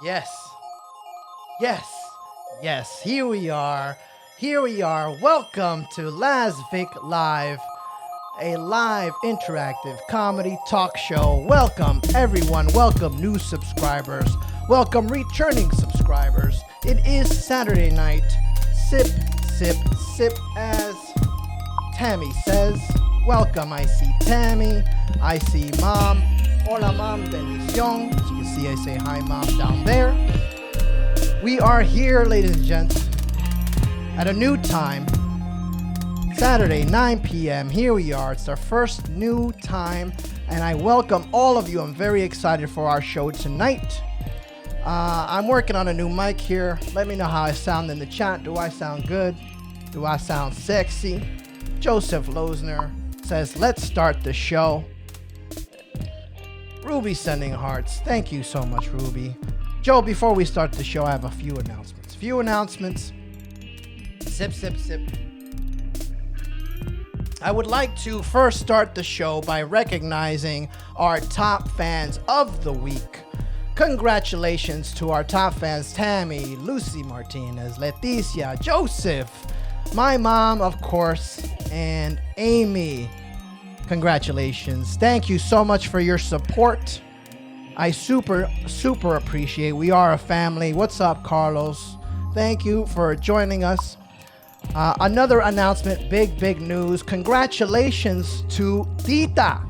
Yes, yes, yes. Here we are. Here we are. Welcome to Lasvik Live, a live interactive comedy talk show. Welcome, everyone. Welcome, new subscribers. Welcome, returning subscribers. It is Saturday night. Sip, sip, sip, as Tammy says. Welcome. I see Tammy. I see Mom. Hola, Mom. Bendición. As you can see, I say hi, Mom, down there. We are here, ladies and gents, at a new time. Saturday, 9 p.m. Here we are. It's our first new time, and I welcome all of you. I'm very excited for our show tonight. I'm working on a new mic here. Let me know how I sound in the chat. Do I sound good? Do I sound sexy? Joseph Losner says, let's start the show. Ruby sending hearts. Thank you so much, Ruby. Joe, before we start the show, I have a few announcements. Sip, sip, sip. I would like to first start the show by recognizing our top fans of the week. Congratulations to our top fans, Tammy, Lucy Martinez, Leticia, Joseph, my mom, of course, and Amy. Congratulations. Thank you so much for your support. I super appreciate. We are a family. What's up, Carlos? Thank you for joining us. Another announcement, big news. Congratulations to Tita,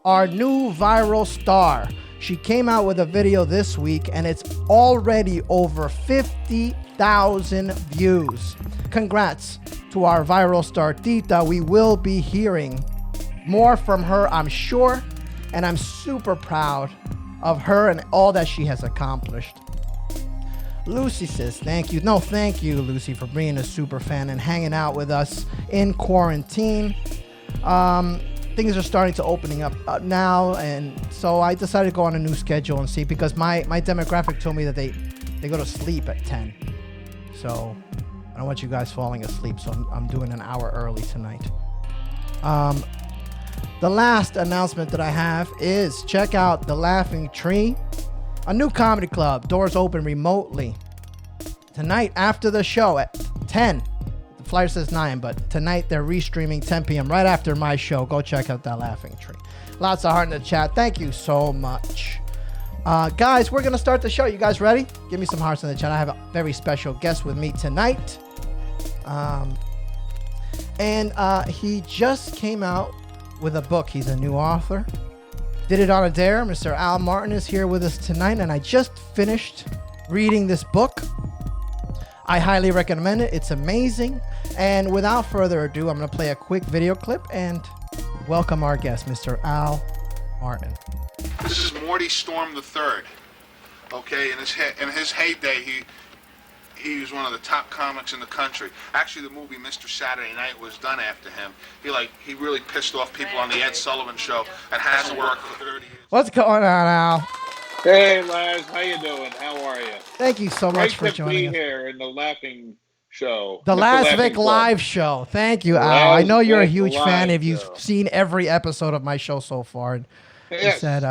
our new viral star. She came out with a video this week and it's already over 50,000 views. Congrats to our viral star, Tita. We will be hearing more from her, I'm sure, and I'm super proud of her and all that she has accomplished. Lucy says, thank you. No, thank you, Lucy, for being a super fan and hanging out with us in quarantine. Things are starting to opening up now, and so I decided to go on a new schedule and see, because my demographic told me that they go to sleep at 10. So I don't want you guys falling asleep, so I'm doing an hour early tonight. The last announcement that I have is check out The Laughing Tree, a new comedy club. Doors open remotely. Tonight after the show at 10. The flyer says 9, but tonight they're restreaming 10 p.m. right after my show. Go check out The Laughing Tree. Lots of heart in the chat. Thank you so much. Guys, we're going to start the show. You guys ready? Give me some hearts in the chat. I have a very special guest with me tonight. And he just came out with a book. He's a new author. Did it on a dare. Mr. Al Martin is here with us tonight, and I just finished reading this book. I highly recommend it. It's amazing. And without further ado, I'm going to play a quick video clip and welcome our guest, Mr. Al Martin. This is Morty Storm III. Okay, in his heyday, he was one of the top comics in the country. Actually, the movie Mr. Saturday Night was done after him. He really pissed off people on the Ed Sullivan Show and hasn't worked for 30 years. What's going on, Al? Hey, Laz, how you doing? How are you? Thank you so much for joining us. Great to be here in the Laughing Show. The Lasvik Live Show. Thank you, Al. I know you're a huge fan if you've seen every episode of my show so far. And yes. He said,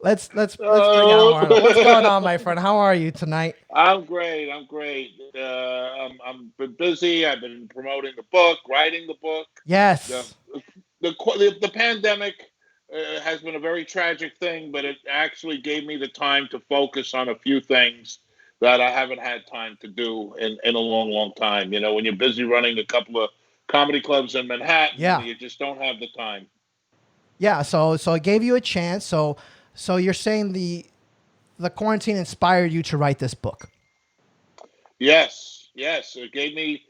let's bring Al Martin. What's going on, my friend? How are you tonight? I'm great. I'm been busy. I've been promoting the book, writing the book. Yes. The pandemic has been a very tragic thing, but it actually gave me the time to focus on a few things that I haven't had time to do in a long time. You know, when you're busy running a couple of comedy clubs in Manhattan, you just don't have the time. Yeah, so it gave you a chance. So you're saying the quarantine inspired you to write this book? Yes. It gave me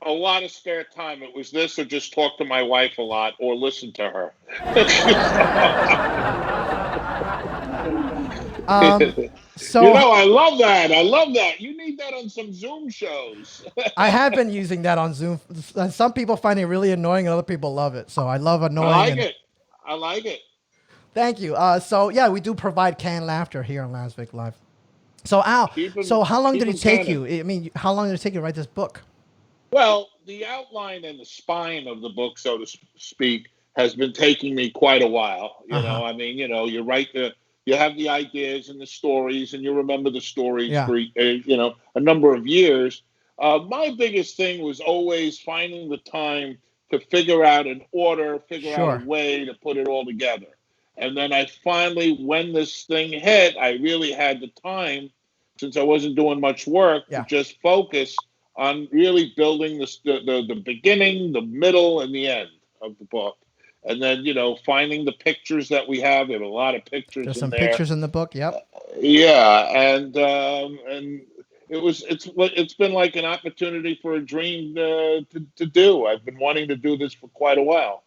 a lot of spare time. It was this or just talk to my wife a lot or listen to her. So I love that. You need that on some Zoom shows. I have been using that on Zoom. Some people find it really annoying and other people love it. So I love annoying. I like it. Thank you. We do provide canned laughter here on Lasvik Live. So Al, how long did it take you? I mean, how long did it take you to write this book? Well, the outline and the spine of the book, so to speak, has been taking me quite a while. You know, I mean, you write the You have the ideas and the stories, and you remember the stories Yeah, for a number of years. My biggest thing was always finding the time to figure out an order, figure out a sure. way to put it all together. And then I finally, when this thing hit, I really had the time, since I wasn't doing much work, to Yeah. just focus on really building the beginning, the middle, and the end of the book. And then, finding the pictures that we have. There are a lot of pictures There's in some there. pictures in the book. Yep. Yeah, and it's been like an opportunity for a dream to do. I've been wanting to do this for quite a while.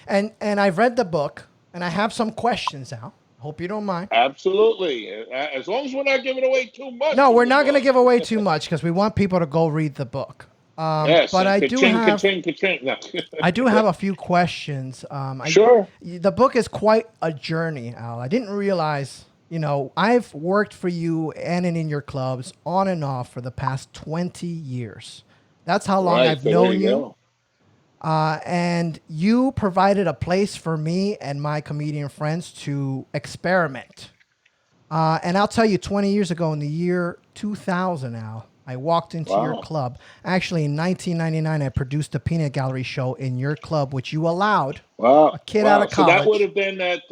And I've read the book, and I have some questions now. Hope you don't mind. Absolutely, as long as we're not giving away too much No, of we're the not going to book. give away too much because we want people to go read the book. Yes, But and ka-ching, ka-ching, ka-ching. No. I do have a few questions. Sure. The book is quite a journey, Al. I didn't realize, I've worked for you and in your clubs on and off for the past 20 years. That's how long Right. I've So there known you you. go. And you provided a place for me and my comedian friends to experiment. And I'll tell you, 20 years ago, in the year 2000, Al, I walked into your Wow. club. Actually, in 1999, I produced a peanut gallery show in your club, which you allowed Wow. a kid out Wow. of So that would college. have been at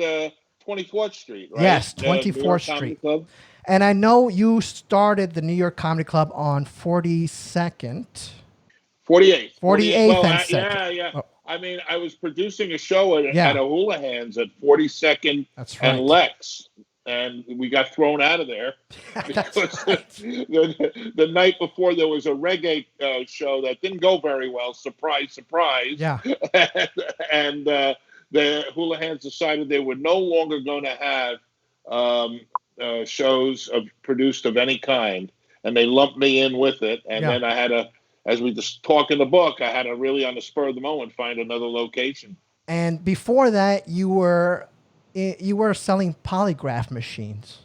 24th Street, right? Yes, New 24th York Comedy Street. Club. And I know you started the New York Comedy Club on 42nd, 48th. 48th. 48th Well, and 2nd. yeah, yeah. Oh, I mean, I was producing a show at yeah, a Houlihan's at 42nd that's and right. Lex, and we got thrown out of there That's because right. the night before there was a reggae show that didn't go very well. Surprise, surprise. Yeah. And the Houlihan's decided they were no longer going to have um, shows produced of any kind, and they lumped me in with it. And Yeah. then I had to, as we just talk in the book, I had to really, on the spur of the moment, find another location. And before that, you were selling polygraph machines,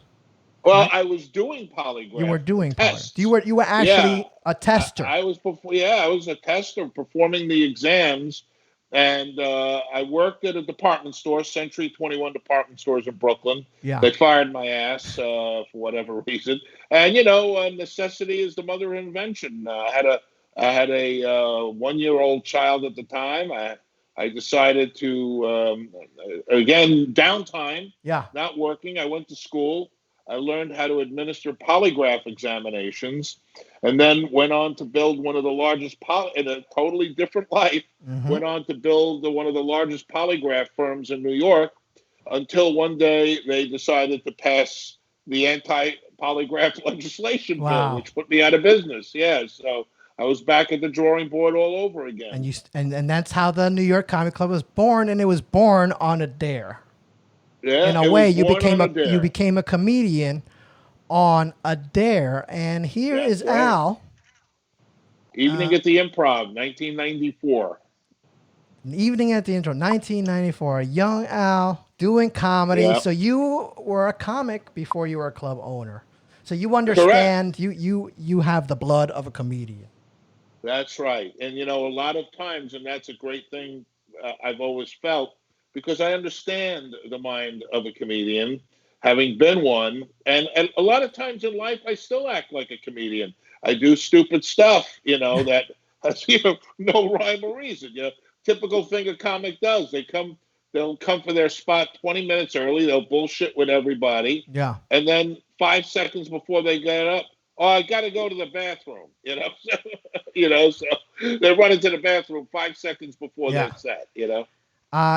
Well, right? I was doing You were polygraph doing polygraph. You tests. were you were Yeah, actually a tester. I was before. Yeah, I was a tester performing the exams, and I worked at a department store, Century 21 department stores in Brooklyn. Yeah. They fired my ass for whatever reason, and necessity is the mother of invention. I had a 1 year old child at the time. I decided to again downtime, Yeah. not working. I went to school. I learned how to administer polygraph examinations, and then went on to build one of the largest in a totally different life. Hmm. Went on to build one of the largest polygraph firms in New York until one day they decided to pass the anti-polygraph legislation bill, Wow. which put me out of business. Yeah, so I was back at the drawing board all over And again. and that's how the New York Comic Club was born, and it was born on a dare. Yeah, In a it way, was you born became on a you dare. became a comedian on a dare. And here That's is right. Al, Evening at the Improv, 1994. Evening at the Intro, 1994. Young Al doing comedy. Yeah, So you were a comic before you were a club owner. So you correct. understand. You have the blood of a comedian. That's right. And a lot of times, and that's a great thing I've always felt, because I understand the mind of a comedian, having been one. And a lot of times in life, I still act like a comedian. I do stupid stuff, that has no rhyme or reason. Typical thing a comic does. They'll come for their spot 20 minutes early. They'll bullshit with everybody, Yeah. and then 5 seconds before they get up, oh, I got to go to the bathroom. So they run into the bathroom 5 seconds before Yeah. they're set.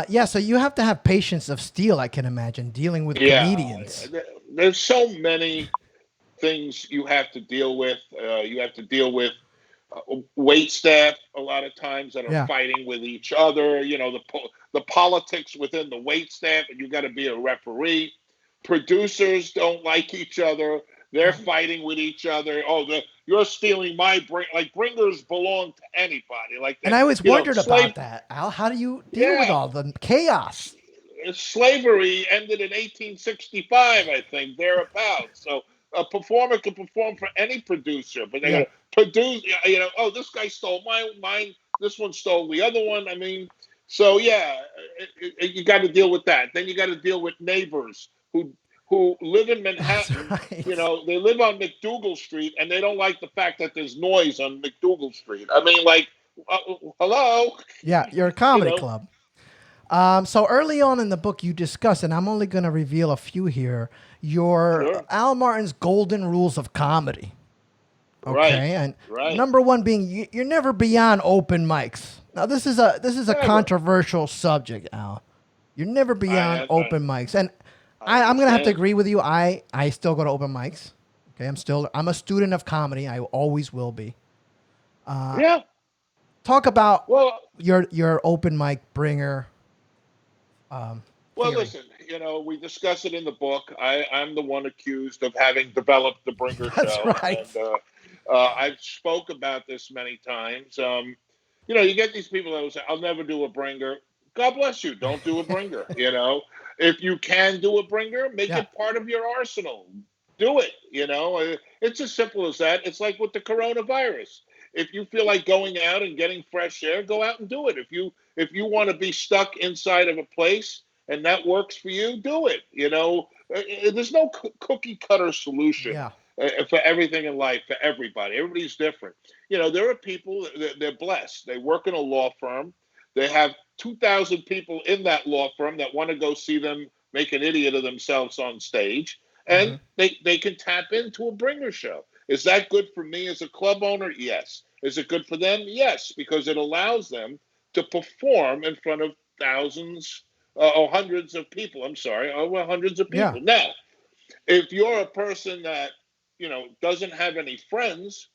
Yeah. So you have to have patience of steel, I can imagine, dealing with Yeah, comedians. there's so many things you have to deal with. You have to deal with wait staff a lot of times that are Yeah. fighting with each other. The politics within the wait staff, and you got to be a referee. Producers don't like each other. They're Yeah. fighting with each other. Oh, you're stealing my bring. Like bringers belong to anybody. Like And that. I always wondered Slave. about that, Al. How do you deal with Yeah, all the chaos? slavery ended in 1865, I think, thereabouts. So a performer can perform for any producer, but they're Yeah. going to produce. Oh, this guy stole mine. This one stole the other one. I mean, so yeah, you got to deal with that. Then you got to deal with neighbors who who live in That's Manhattan. You right. know, they live on McDougal Street, and they don't like the fact that there's noise on McDougal Street. I mean, like, uh, hello, Yeah, you're a you comedy know? club. So early on in the book, you discuss, and I'm only going to reveal a few here, your Sure, Al Martin's golden rules of comedy. right, Okay, and right, number one being you're never beyond open mics. Now this is a never. controversial subject, Al. You're never beyond I I, open mics, and I I'm gonna have to understand. agree with you. I still go to open mics. Okay, I'm a student of comedy. I always will be. Yeah. Talk about Well, your open mic bringer well, theory. listen. You know, we discuss it in the book. I'm the one accused of having developed the Bringer That's Show, right. and I've spoke about this many times. You know, you get these people that will say, "I'll never do a Bringer." God bless you. Don't do a Bringer. You know, if you can do a Bringer, make Yeah. it part of your arsenal. Do it. You know, it's as simple as that. It's like with the coronavirus. If you feel like going out and getting fresh air, go out and do it. If you want to be stuck inside of a place and that works for you, do it. You know, there's no cookie cutter solution Yeah. for everything in life for everybody. Everybody's different. You know, there are people they're blessed. They work in a law firm. They have 2,000 people in that law firm that want to go see them make an idiot of themselves on stage, and Hmm. they can tap into a bringer show. Is that good for me as a club owner? Yes. Is it good for them? Yes, because it allows them to perform in front of thousands or hundreds of people. I'm sorry, over hundreds of Yeah. people. Now, if you're a person that doesn't have any friends,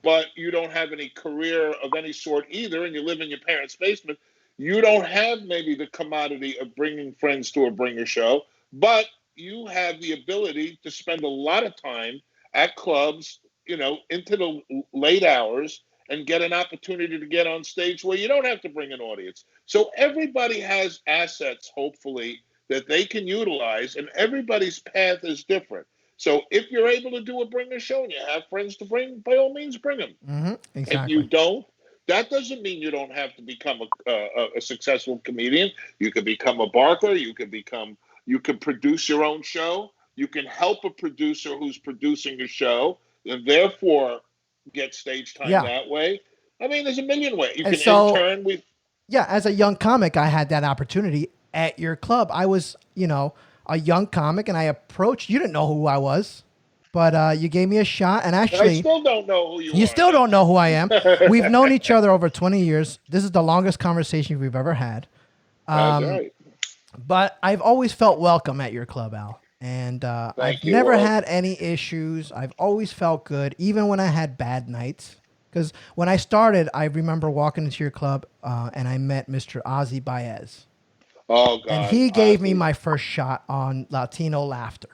but you don't have any career of any sort either, and you live in your parents' basement, you don't have maybe the commodity of bringing friends to a bringer show, but you have the ability to spend a lot of time at clubs, into the late hours and get an opportunity to get on stage where you don't have to bring an audience. So everybody has assets, hopefully, that they can utilize, and everybody's path is different. So if you're able to do a bringer show and you have friends to bring, by all means, bring them. If you Exactly. don't, that doesn't mean you don't have to become a successful comedian. You could become a barker. You could produce your own show. You can help a producer who's producing a show, and therefore get stage time Yeah. that way. I mean, there's a million ways. You And can so, intern with. yeah, as a young comic, I had that opportunity at your club. I was, a young comic, and I approached. You didn't know who I was, but you gave me a shot. And I actually, still don't know who you you are. still don't know who I am. We've known That's each other over 20 years. This is the longest conversation we've ever had. that's right. But I've always felt welcome at your club, Al. And I've Thank you. never Well, had any issues. I've always felt good, even when I had bad nights. Because when I started, I remember walking into your club and I met Mr. Ozzy Baez. oh And God, he gave me Ozzy. my first shot on Latino laughter.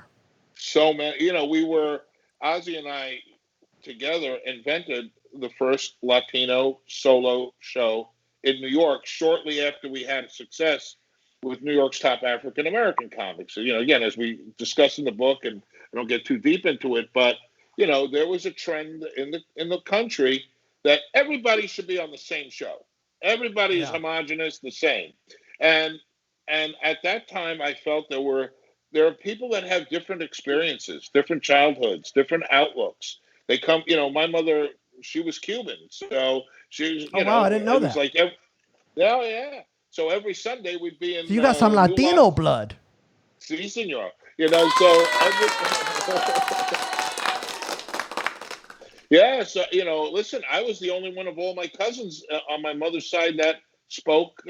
So many. We were Ozzy and I together invented the first Latino solo show in New York shortly after we had success with New York's top African American comics. So, again, as we discuss in the book, and I don't get too deep into it, but there was a trend in the country that everybody should be on the same show. Everybody is Yeah. homogenous, the same, and at that time, I felt there are people that have different experiences, different childhoods, different outlooks. They come, my mother, she was Cuban, so she was, Oh, wow. I didn't know it was that. like, yeah, yeah. So every Sunday we'd be So in you got some New Los, Latino blood. si, senor. So every, yeah. So listen, I was the only one of all my cousins on my mother's side that spoke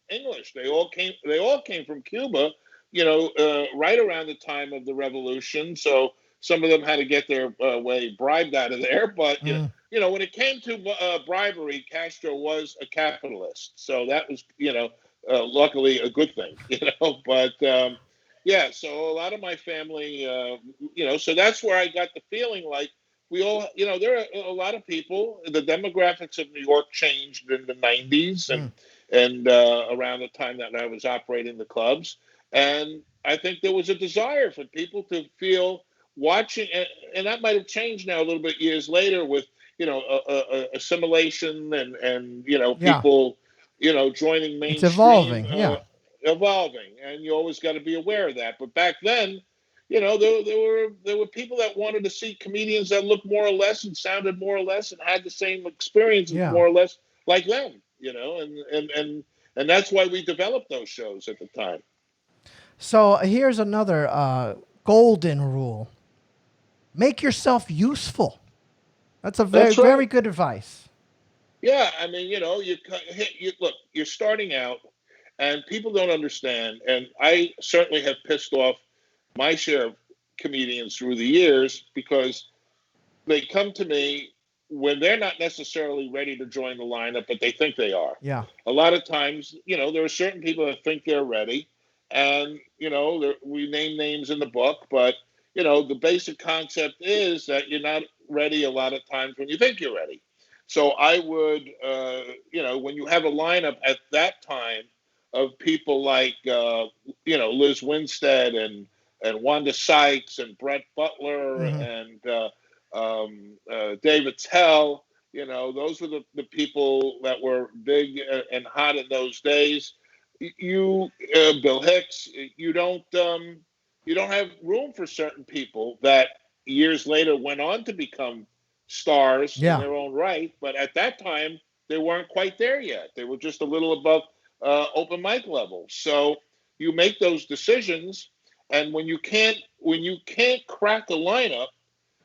English. They all came from Cuba. Right around the time of the revolution. So some of them had to get their way bribed out of there. But Mm. when it came to bribery, Castro was a capitalist. So that was luckily a good thing. But yeah. So a lot of my family, so that's where I got the feeling like we all, there are a lot of people. The demographics of New York changed in the '90s, Mm. and around the time that I was operating the clubs, and I think there was a desire for people to feel watching, and that might have changed now a little bit years later with assimilation and Yeah. people joining It's mainstream, evolving. Yeah. evolving, and you always got to be aware of that. But back then, there were people that wanted to see comedians that looked more or less and sounded more or less and had the same experiences Yeah. more or less like them. And that's why we developed those shows at the time. So here's another golden rule: make yourself useful. That's a very That's right. very good advice. Yeah, I mean, you look, you're starting out, and people don't understand. And I certainly have pissed off my share of comedians through the years because they come to me when they're not necessarily ready to join the lineup, but they think they are. Yeah. A lot of times, there are certain people that think they're ready, and we name names in the book, but the basic concept is that you're not ready a lot of times when you think you're ready. So I would, when you have a lineup at that time of people like, Liz Winstead and Wanda Sykes and Brett Butler Hmm. and David Tell. Those were the people that were big and hot in those days. Bill Hicks, you don't have room for certain people that years later went on to become stars in Yeah. their own right, but at that time they weren't quite there yet. They were just a little above open mic level. So you make those decisions, and when you can't crack a lineup,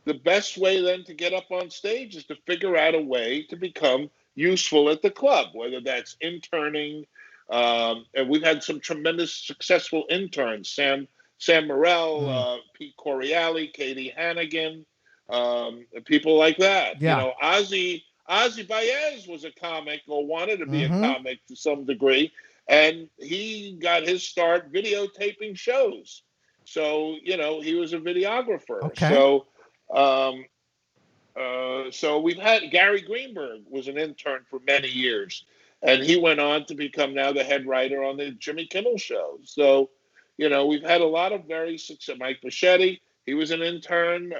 the best way then to get up on stage is to figure out a way to become useful at the club, whether that's interning. And we've had some tremendous successful interns: Sam Morrell, Mm. Pete Coriali, Katie Hannigan, people like that. Yeah. Ozzy Baez was a comic, or wanted to be a Hmm. comic to some degree, and he got his start videotaping shows. So he was a videographer. Okay. So we've had Gary Greenberg was an intern for many years, and he went on to become now the head writer on the Jimmy Kimmel Show. So, we've had a lot of very successful. Mike Bichetti, he was an intern.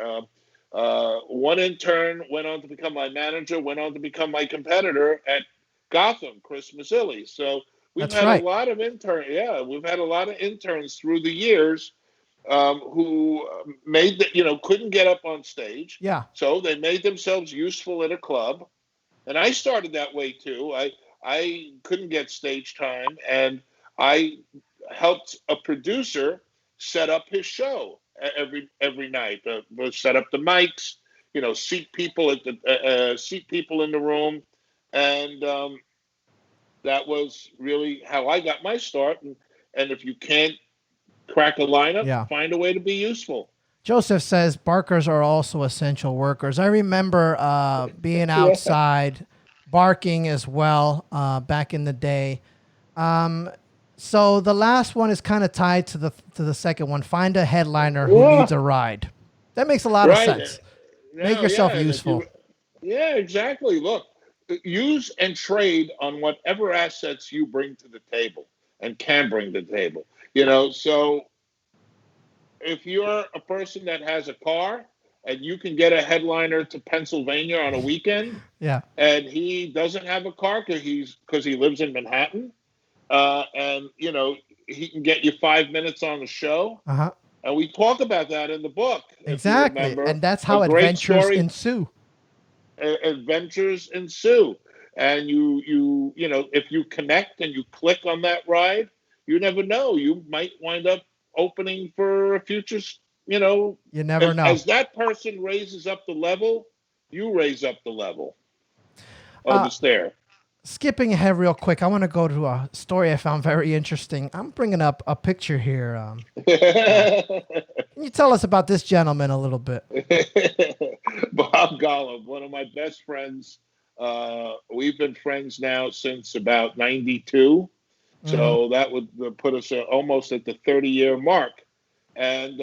One intern went on to become my manager, went on to become my competitor at Gotham, Chris Mazzilli. So we've That's had a right. lot of we've had a lot of interns through the years who couldn't get up on stage, Yeah. so they made themselves useful at a club. And I started that way too. I couldn't get stage time, and I helped a producer set up his show every night. Set up the mics, seat people seat people in the room, and that was really how I got my start. And if you can't crack a lineup, Yeah. find a way to be useful. Joseph says barkers are also essential workers. I remember being Yeah. outside barking as well back in the day. So the last one is kind of tied to the second one. Find a headliner who needs Yeah. a ride. That makes a lot of Right. sense. Make No, yourself yeah. And if useful. you, yeah, exactly. Look, use and trade on whatever assets you bring to the table and can bring to the table. So if you're a person that has a car and you can get a headliner to Pennsylvania on a weekend, Yeah. and he doesn't have a car because he lives in Manhattan, and he can get you 5 minutes on the show. Uh huh. And we talk about that in the book, if you Exactly. remember. And that's A how great adventures story, ensue. adventures ensue. And if you connect and you click on that ride, you never know. You might wind up opening for a future, you know, You never as know. that person raises up the level, you raise up the level of Uh, the stair. Skipping ahead real quick, I want to go to a story I found very interesting. I'm bringing up a picture here. Can you tell us about this gentleman a little bit? Bob Golub, one of my best friends. We've been friends now since about 92. Hmm. So that would put us almost at the 30-year mark. And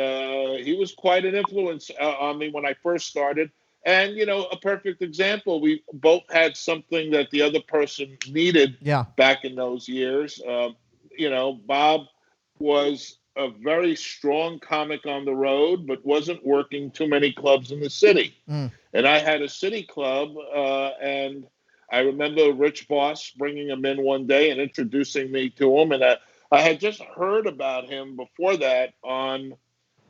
he was quite an influence on me when I first started. And, a perfect example, we both had something that the other person needed Yeah. back in those years. Bob was a very strong comic on the road, but wasn't working too many clubs in the city. Mm. And I had a city club, and I remember Rich Voss bringing him in one day and introducing me to him. And I had just heard about him before that on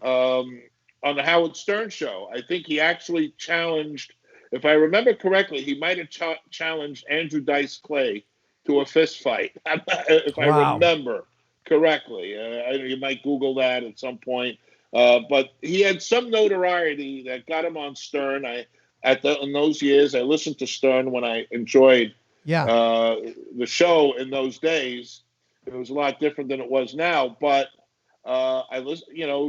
um, on the Howard Stern show. I think he actually challenged, if I remember correctly, he might have challenged Andrew Dice Clay to a fist fight, if I Wow. remember correctly. You might Google that at some point. But he had some notoriety that got him on Stern. In those years, I listened to Stern when I enjoyed Yeah. the show in those days. It was a lot different than it was now, but I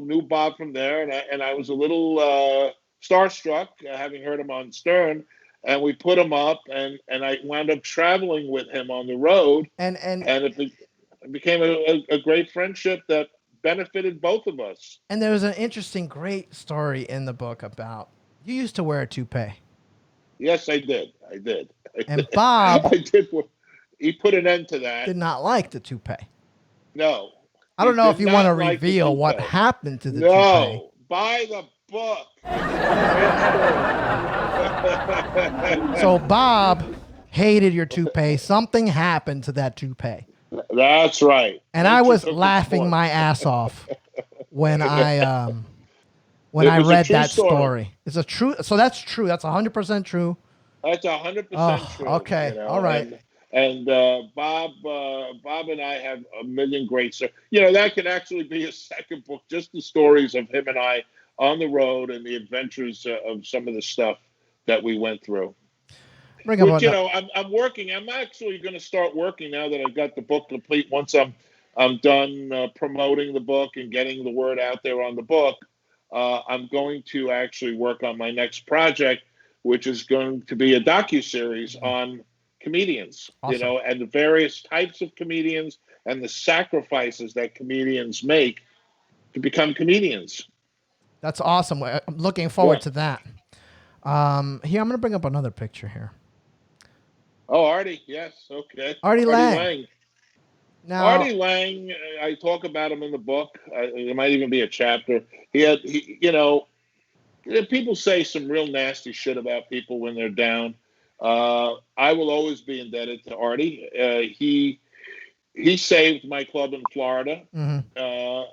knew Bob from there, and I was a little starstruck having heard him on Stern, and we put him up, and I wound up traveling with him on the road, And and it became a great friendship that benefited both of us. and there was an interesting, great story in the book about you used to wear a toupee, Yes, I did. I did. and Bob I did. He put an end to that. did not like the toupee. No, I he don't know if did you want to not like the reveal what toupee. happened to the toupee. No, buy the book. It's a great story. So Bob hated your toupee. Something happened to that toupee, That's right. and I Nature was took its laughing course. my ass off when It I was a read true that story. story. It's a true. So that's true. That's 100% true. That's 100% Oh, true. okay. All right. And Bob and I have a million great stories. That could actually be a second book, just the stories of him and I on the road and the adventures of some of the stuff that we went through. Bring up Which on. I'm working. I'm actually going to start working now that I've got the book complete. Once I'm done promoting the book and getting the word out there on the book, I'm going to actually work on my next project, which is going to be a docu-series on comedians. Awesome. And the various types of comedians and the sacrifices that comedians make to become comedians. That's awesome. I'm looking Yeah. forward to that. Here, I'm going to bring up another picture here. Oh, Artie. Yes. Okay. Artie Artie Lang. Lang. Now, Artie Lang, I talk about him in the book. There might even be a chapter. People say some real nasty shit about people when they're down. I will always be indebted to Artie. He saved my club in Florida, mhm.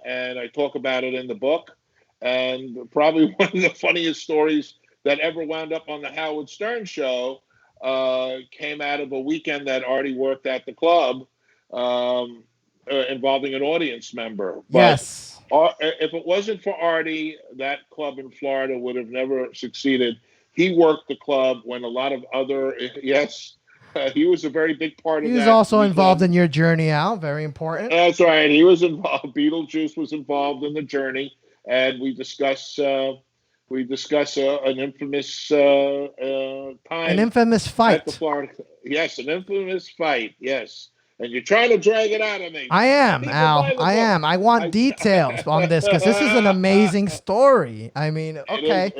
and I talk about it in the book. And probably one of the funniest stories that ever wound up on the Howard Stern show came out of a weekend that Artie worked at the club, involving an audience member. But Yes. if it wasn't for Artie, that club in Florida would have never succeeded. He worked the club when a lot of other, yes, he was a very big part He of was that also involved weekend. in your journey out. Very important. That's right. He was involved. Beetlejuice was involved in the journey, and we discuss an infamous An time infamous at the fight. Florida. Yes, an infamous fight. Yes, and you're trying to drag it out of me. I am, People Al. buy the I book. am. I want I. details on this because this is an amazing story. I mean, It is. okay.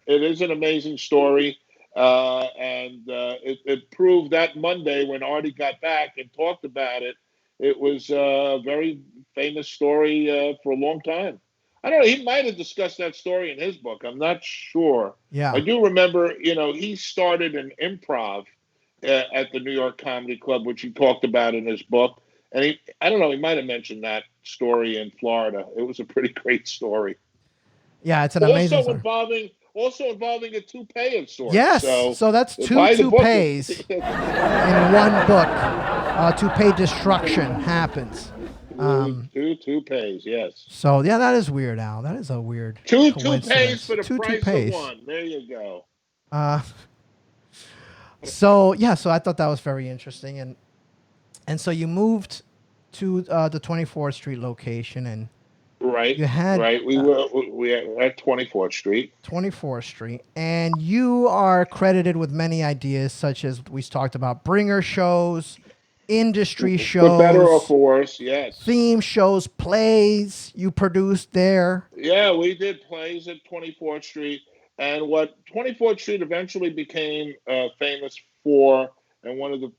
It is an amazing story, and it proved that Monday when Artie got back and talked about it. It was a very famous story for a long time. I don't know. He might have discussed that story in his book. I'm not sure. I Yeah. do remember. He started an improv at the New York Comedy Club, which he talked about in his book. And I don't know. He might have mentioned that story in Florida. It was a pretty great story Yeah, it's an amazing also story. involving also involving a toupee of sorts. Yes. So So that's two buy the book. toupees in one book. Toupee destruction happens. Two toupees, yes. So yeah, that is weird, Al. That is a weird Two toupees coincidence. for the Two price of toupees. one. There you go. Uh, so yeah, so I thought that was very interesting, and so you moved to the 24th Street location, and Right, you had right. We were at 24th Street. 24th Street, and you are credited with many ideas, such as we talked about bringer shows, industry For better or shows, for worse, yes. theme shows, plays you produced there. Yeah, we did plays at 24th Street, and what 24th Street eventually became famous for, and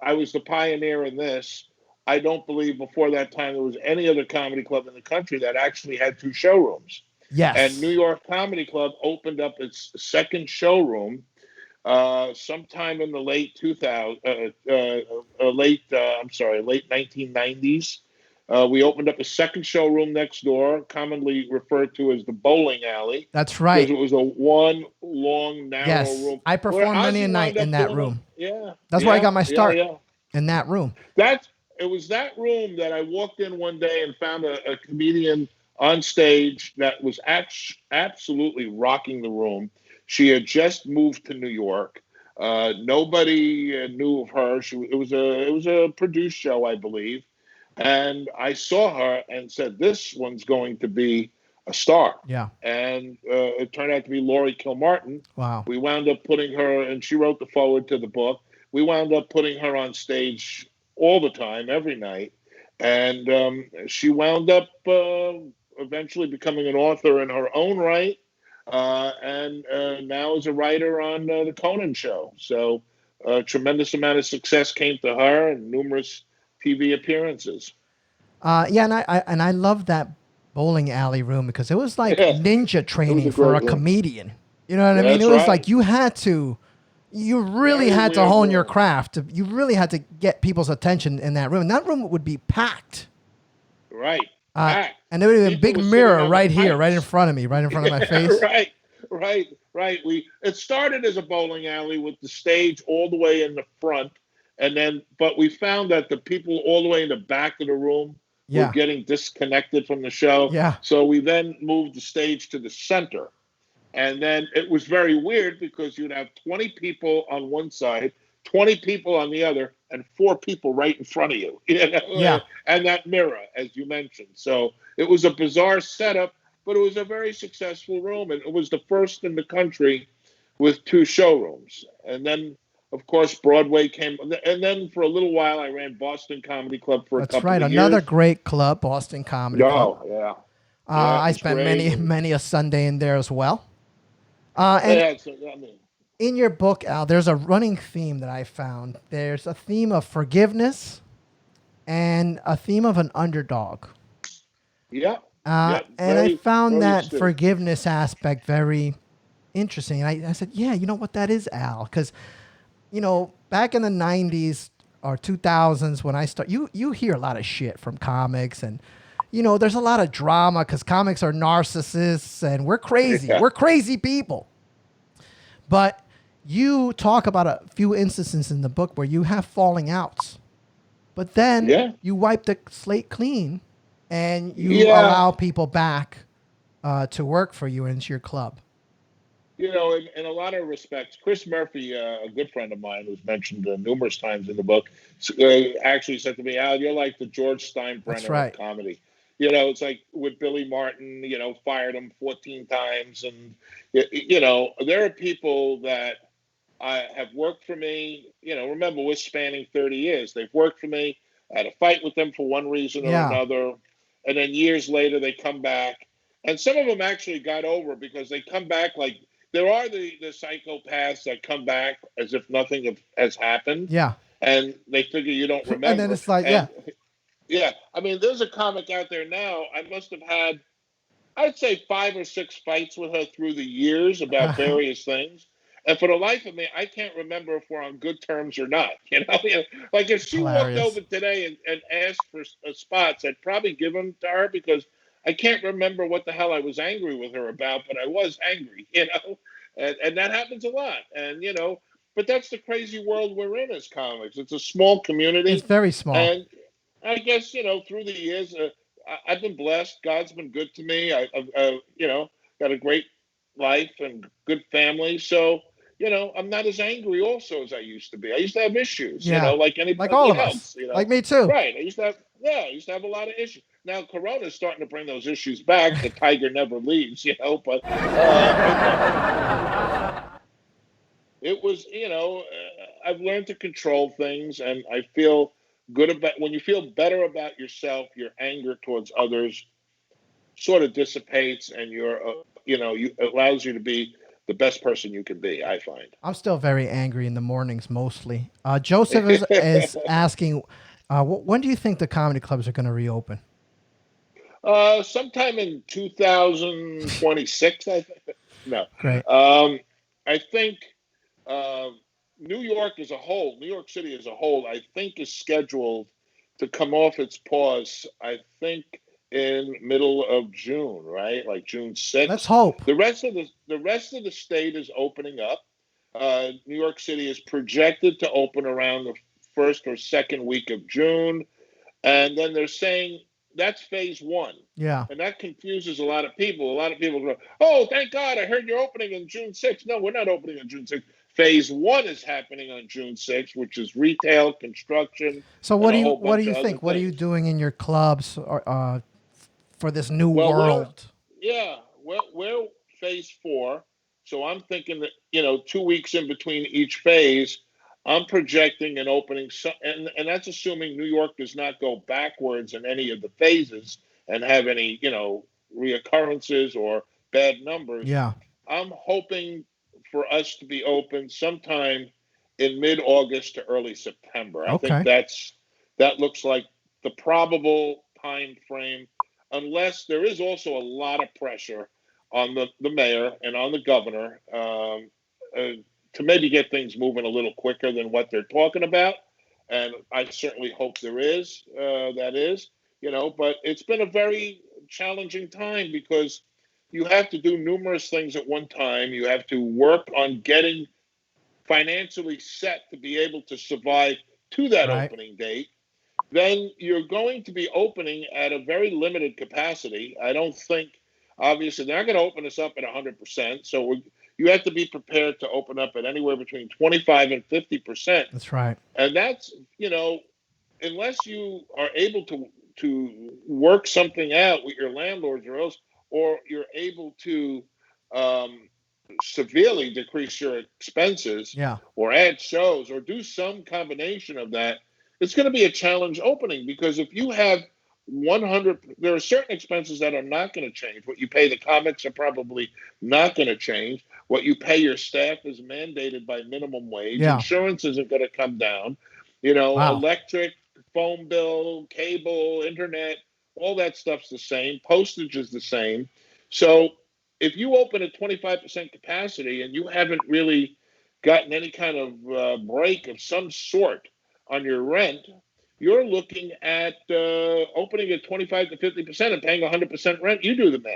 I was the pioneer in this. I don't believe before that time there was any other comedy club in the country that actually had two showrooms. And New Yes. York Comedy Club opened up its second showroom sometime in the late 2000, late I'm sorry, late 1990s. We opened up a second showroom next door, commonly referred to as the bowling alley, That's because right. it was a one long, narrow Yes, room I where performed many a Ozzy night wound in up that doing room. yeah, That's where I yeah, got my yeah, start, yeah. in that room. That it was that room that I walked in one day and found a comedian on stage that was absolutely rocking the room. She had just moved to New York. Nobody knew of her. It was a produced show, I believe, and I saw her and said, "This one's going to be a star." Yeah. And it turned out to be Laurie Kilmartin. Wow. We wound up putting her, and she wrote the foreword to the book. We wound up putting her on stage all the time, every night, and she wound up eventually becoming an author in her own right, and now is a writer on the Conan Show. So a tremendous amount of success came to her and numerous TV appearances. Yeah, and I love that bowling alley room because it was like Yeah, ninja it was training a for a great room. comedian. You know what I mean? It That's was like right. you really Very had to weird hone your room. craft. You really had to get people's attention in that room. And that room would be packed. Right. Packed. And there would be a People big were sitting mirror on the right here, right in pipes. front of me, right in front of my Yeah, face. right, right, right. It started as a bowling alley with the stage all the way in the front, and then but we found that the people all the way in the back of the room were Yeah. getting disconnected from the show. Yeah. So we then moved the stage to the center. And then it was very weird because you'd have 20 people on one side, 20 people on the other, and four people right in front of you, Yeah. and that mirror, as you mentioned. So it was a bizarre setup, but it was a very successful room. And it was the first in the country with two showrooms. And then, of course, Broadway came. And then for a little while, I ran Boston Comedy Club for a That's couple right. of Another years. great club, Boston Comedy Club. Oh, yeah. Yeah, it I was spent great. many, And many a Sunday in there as well. they And had some, I mean, in your book, Al, there's a running theme that I found. There's a theme of forgiveness and a theme of an underdog. yeah, yeah, And I very, found very that astute. forgiveness aspect very interesting. And I said, yeah, you know what that is, Al? Because, back in the 90s or 2000s when I start, you hear a lot of shit from comics and, there's a lot of drama because comics are narcissists and we're crazy. Yeah, We're crazy people. But you talk about a few instances in the book where you have falling outs, but then yeah, you wipe the slate clean and you yeah. allow people back to work for you and into your club. In a lot of respects, Chris Murphy, a good friend of mine who's mentioned numerous times in the book, actually said to me, "Al, you're like the George That's Steinbrenner of right. comedy." It's like with Billy Martin, fired him 14 times. And, there are people that have worked for me. Remember, we're spanning 30 years. They've worked for me. I had a fight with them for one reason or Yeah. another. And then years later, they come back. And some of them actually got over because they come back like there are the psychopaths that come back as if nothing has happened. Yeah. And they figure you don't And then remember. it's like, yeah, And yeah, I mean, there's a comic out there now. I must have had, I'd say, 5 or 6 fights with her through the years about various things. And for the life of me, I can't remember if we're on good terms or not. Like if it's she walked hilarious. over today and asked for spots, I'd probably give them to her because I can't remember what the hell I was angry with her about, but I was angry, and that happens a lot. And, but that's the crazy world we're in as comics. It's a small It's community. very small. And I guess, through the years, I've been blessed. God's been good to me. I've got a great life and good family. So, I'm not as angry also as I used to be. I used to have issues, Yeah. like Like all anybody of us. else. Like me too. Right. I used to have a lot of issues. Now, Corona's starting to bring those issues back. The tiger never leaves, but I've learned to control things, and I feel good about when you feel better about yourself, your anger towards others sort of dissipates, and it allows you to be the best person you can be, I find. I'm still very angry in the mornings mostly. Joseph is asking, when do you think the comedy clubs are going to reopen? Sometime in 2026, I think. No. Great. I think uh, New York City as a whole, I think is scheduled to come off its pause, I think, in middle of June, right? Like June Let's 6th. hope. The rest of the state is opening up. New York City is projected to open around the first or second week of June, and then they're saying that's phase one. Yeah. And that confuses a lot of people. A lot of people go, "Oh, thank God, I heard you're opening on June 6th." No, we're not opening on June 6th. Phase one is happening on June 6th, which is retail, construction, So and a whole what do bunch you of other think? What are you things. doing in your clubs or, for this new Well, world? we're phase four, so I'm thinking that 2 weeks in between each phase, I'm projecting an opening, and that's assuming New York does not go backwards in any of the phases and have any reoccurrences or bad numbers. Yeah. I'm hoping for us to be open sometime in mid-August to early September. I think Okay. that looks like the probable time frame, unless there is also a lot of pressure on the mayor and on the governor to maybe get things moving a little quicker than what they're talking about. And I certainly hope there is. That is, but it's been a very challenging time because you have to do numerous things at one time. You have to work on getting financially set to be able to survive to that Right. opening date. Then you're going to be opening at a very limited capacity. I don't think, obviously, they're not going to open us up at 100%. So you have to be prepared to open up at anywhere between 25 and 50%. That's right. And that's, unless you are able to work something out with your landlords or you're able to um, severely decrease your expenses Yeah. or add shows or do some combination of that, it's going to be a challenge opening because if you have 100, there are certain expenses that are not going to change. What you pay the comics are probably not going to change. What you pay your staff is mandated by minimum wage. Yeah. Insurance isn't going to come down. Wow. Electric, phone bill, cable, internet, all that stuff's the same. Postage is the same. So if you open at 25% capacity and you haven't really gotten any kind of break of some sort on your rent, you're looking at opening at 25 to 50% and paying 100% rent. You do the math.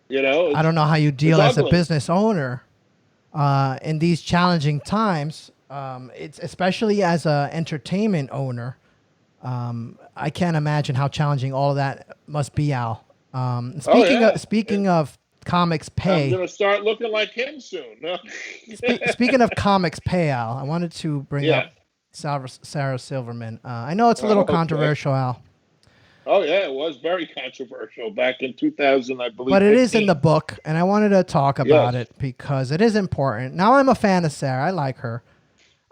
I It's don't know how you it's deal as a ugly. business owner in these challenging times. It's especially as a entertainment owner. I can't imagine how challenging all of that must be, Al. Oh Speaking of yeah, speaking of comics I'm pay, gonna start looking like him soon. speaking of comics pay, Al, I wanted to bring Yeah. up Sarah Silverman. I know it's a little Oh, okay. controversial, Al, Oh yeah, it was very controversial back in 2000, I believe, but it is in the 15. book, and I wanted to talk about Yes. it because it is important. Now I'm a fan of Sarah. I like her.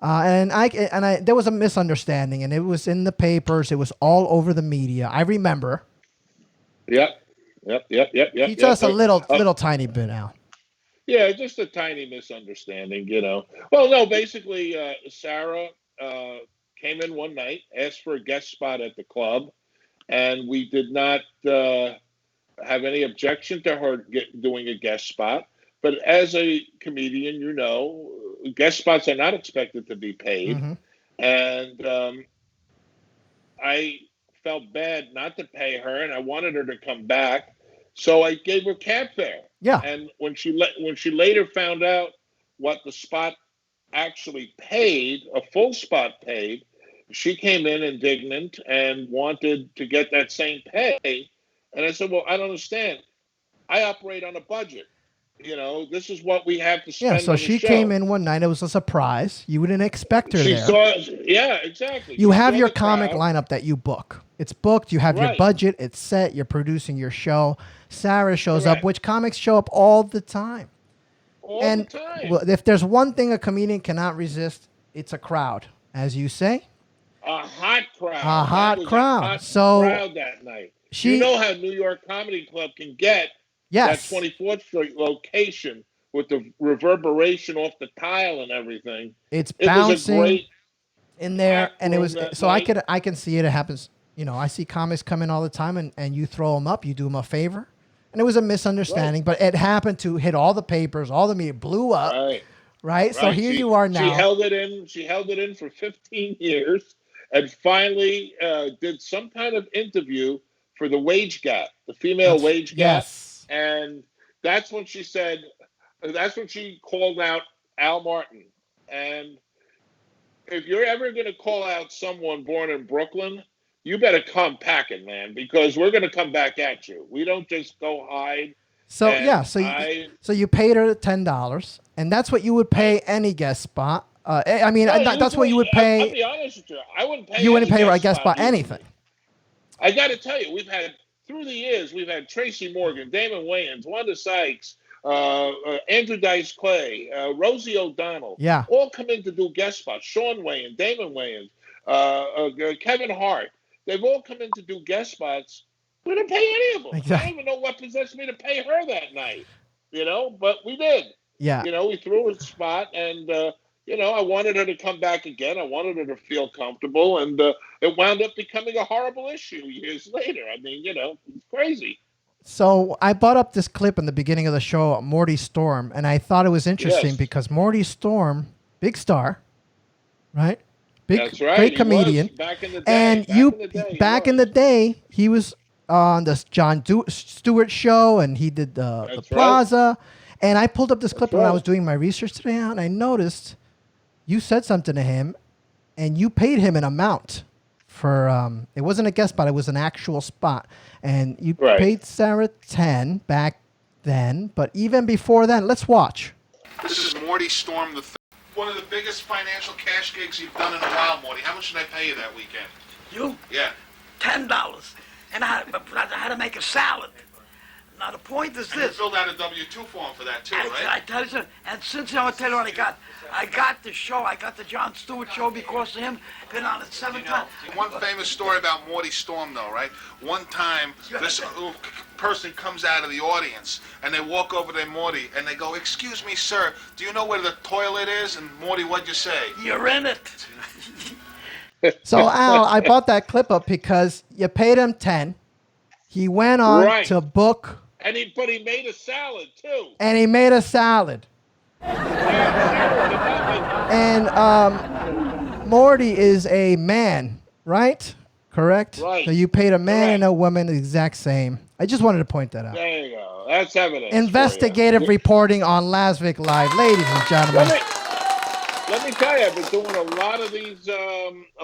There was a misunderstanding, and it was in the papers. It was all over the media. I remember. Yep. Yep. Yep. Yep. Can Yep. you tell Yep. us a Yep. little tiny bit, Al? Yeah, just a tiny misunderstanding. Well, no, basically, Sarah uh, came in one night, asked for a guest spot at the club, and we did not have any objection to her doing a guest spot. But as a comedian, guest spots are not expected to be paid. Mm-hmm. And I felt bad not to pay her, and I wanted her to come back, so I gave her cab fare. Yeah. And when she later found out what the spot actually paid, a full spot paid, she came in indignant and wanted to get that same pay. And I said, "Well, I don't understand. I operate on a budget. This is what we have to Yeah, spend so on the she came show." in one night. It was a surprise. You wouldn't expect her She there. saw, yeah, exactly. You She have saw your the comic crowd, lineup that you book. It's booked. You have your right? budget. It's set. You're producing your show. Sarah shows up, Correct. which comics show up all the time. All the And time. well, if there's one thing a comedian cannot resist, it's a crowd, as you say, A hot a crowd. That hot was a crowd. hot So crowd that night. You she, know how New York Comedy Club can get that yes, 24th Street location with the reverberation off the tile and everything. it's It was a bouncing great in there, packed and it room was that so night. I can see it. It happens. I see comics come in all the time, and you throw them up. You do them a favor, and it was a Right, misunderstanding, but it happened to hit all the papers, all the media blew up, right, right? So right. here She you are she now. held it in. She held it in for 15 years, and finally did some kind of interview for the wage gap, the female That's wage gap. yes. And that's when she said, that's when she called out Al Martin. And if you're ever going to call out someone born in Brooklyn, you better come packing, man, because we're going to come back at you. We don't just go hide. So yeah, And so you paid her $10, and that's what you would pay any guest spot. I mean, no, that's what usually, you would I'll pay. be honest with you, I wouldn't pay You wouldn't any pay her a guest guest spot usually. anything. I got to tell you, through the years, we've had Tracy Morgan, Damon Wayans, Wanda Sykes, Andrew Dice Clay, Rosie O'Donnell, Yeah, all come in to do guest spots. Sean Wayans, Damon Wayans, Kevin Hart. They've all come in to do guest spots. We didn't pay any of them. exactly. I don't even know what possessed me to pay her that night, but we did. Yeah. We threw a spot, and I wanted her to come back again. I wanted her to feel comfortable, and it wound up becoming a horrible issue years later. I mean, it's crazy. So I brought up this clip in the beginning of the show, Morty Storm, and I thought it was interesting Yes. because Morty Storm, big star, right? That's right. Great He comedian. was back in the day. And back in the day, he was on the Jon Stewart show, and he did the That's Plaza. And I pulled up this clip That's when I right. was doing my research today, and I noticed you said something to him, and you paid him an amount for. It wasn't a guest spot; it was an actual spot, and you Right. paid Sarah 10 back then. But even before then, let's watch. This is Morty Storm the Third. One of the biggest financial cash gigs you've done in a while, Morty. How much did I pay you that weekend? You? Yeah. $10. And I had to make a salad. Now the point is And you this. filled out a W-2 form for that too, I right? tell you something, and since I tell you what I got the show, I got the Jon Stewart show because of him. Been on it 7 times. One famous story about Morty Storm, though, right? One time, this person comes out of the audience, and they walk over to Morty, and they go, "Excuse me, sir, do you know where the toilet is?" And Morty, what'd you say? You're in it. So Al, I brought that clip up because you paid him 10. He went on Right. to book, But he made a salad too. and he made a salad. And Morty is a man, right? Correct? Right. So you paid a man and Correct. a woman the exact same. I just wanted to point that out. There you go. That's evidence. for you. Investigative reporting on Lasvik Live. Ladies and gentlemen. Let me tell you, I've been doing a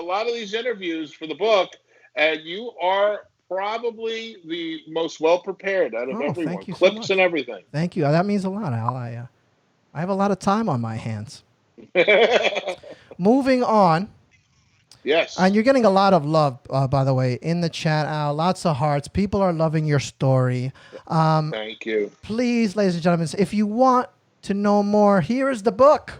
lot of these interviews for the book, and you are probably the most well prepared out of Oh, everyone. thank you so Clips much. and everything. Thank you. That means a lot, Al. I have a lot of time on my hands. Moving on. Yes. And you're getting a lot of love, by the way, in the chat, Al. Lots of hearts. People are loving your story. Thank you. Please, ladies and gentlemen, if you want to know more, here is the book